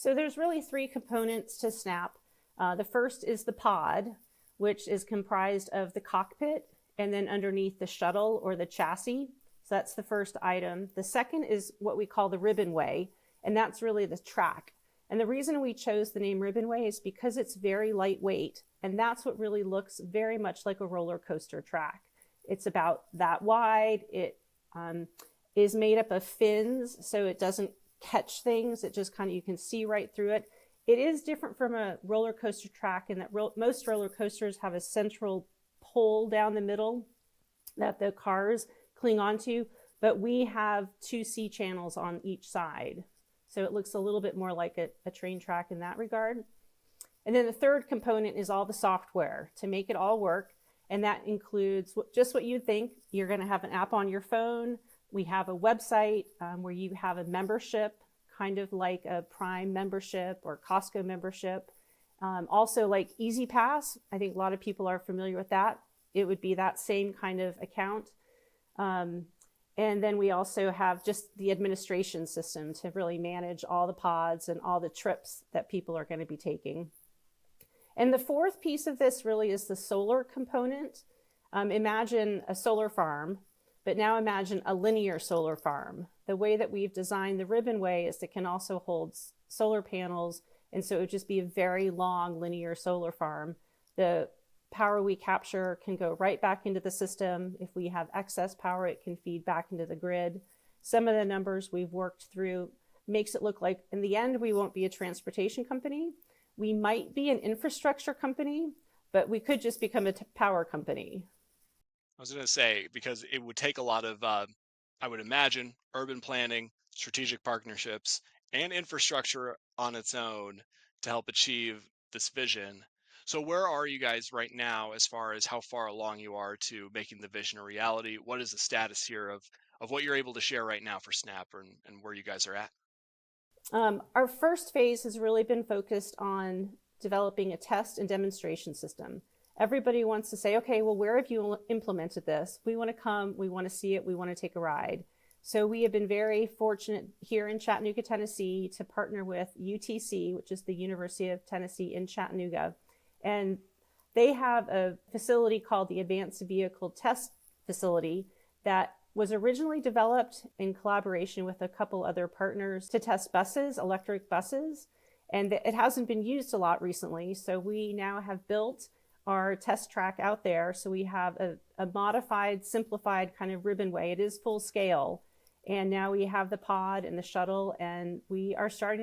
So there's really three components to SNAAP. The first is the pod, which is comprised of the cockpit and then underneath the shuttle or the chassis. So that's the first item. The second is what we call the ribbonway, and that's really the track. And the reason we chose the name ribbonway is because it's very lightweight, and that's what really looks very much like a roller coaster track. It's about that wide. It is made up of fins, so it doesn't catch things. It just kind of, you can see right through it. It is different from a roller coaster track in that most roller coasters have a central pole down the middle that the cars cling onto, but we have two C channels on each side. So it looks a little bit more like a train track in that regard. And then the third component is all the software to make it all work. And that includes just what you'd think. You're going to have an app on your phone. We have a website where you have a membership, kind of like a Prime membership or Costco membership. Also like Easy Pass. I think a lot of people are familiar with that. It would be that same kind of account. And then we also have just the administration system to really manage all the pods and all the trips that people are going to be taking. And the fourth piece of this really is the solar component. Imagine a solar farm, but now imagine a linear solar farm. The way that we've designed the ribbonway is it can also hold solar panels, and so it would just be a very long linear solar farm. The power we capture can go right back into the system. If we have excess power, it can feed back into the grid. Some of the numbers we've worked through makes it look like in the end, we won't be a transportation company. We might be an infrastructure company, but we could just become a power company. I was going to say, because it would take a lot of, I would imagine, urban planning, strategic partnerships, and infrastructure on its own to help achieve this vision. So, where are you guys right now as far as how far along you are to making the vision a reality? What is the status here of what you're able to share right now for SNAAP and where you guys are at? Our first phase has really been focused on developing a test and demonstration system. Everybody wants to say, okay, well, where have you implemented this? We want to come, we want to see it, we want to take a ride. So we have been very fortunate here in Chattanooga, Tennessee, to partner with UTC, which is the University of Tennessee in Chattanooga. And they have a facility called the Advanced Vehicle Test Facility that was originally developed in collaboration with a couple other partners to test buses, electric buses. And it hasn't been used a lot recently. So we now have built our test track out there. So we have a modified, simplified kind of ribbonway. It is full scale. And now we have the pod and the shuttle, and we are starting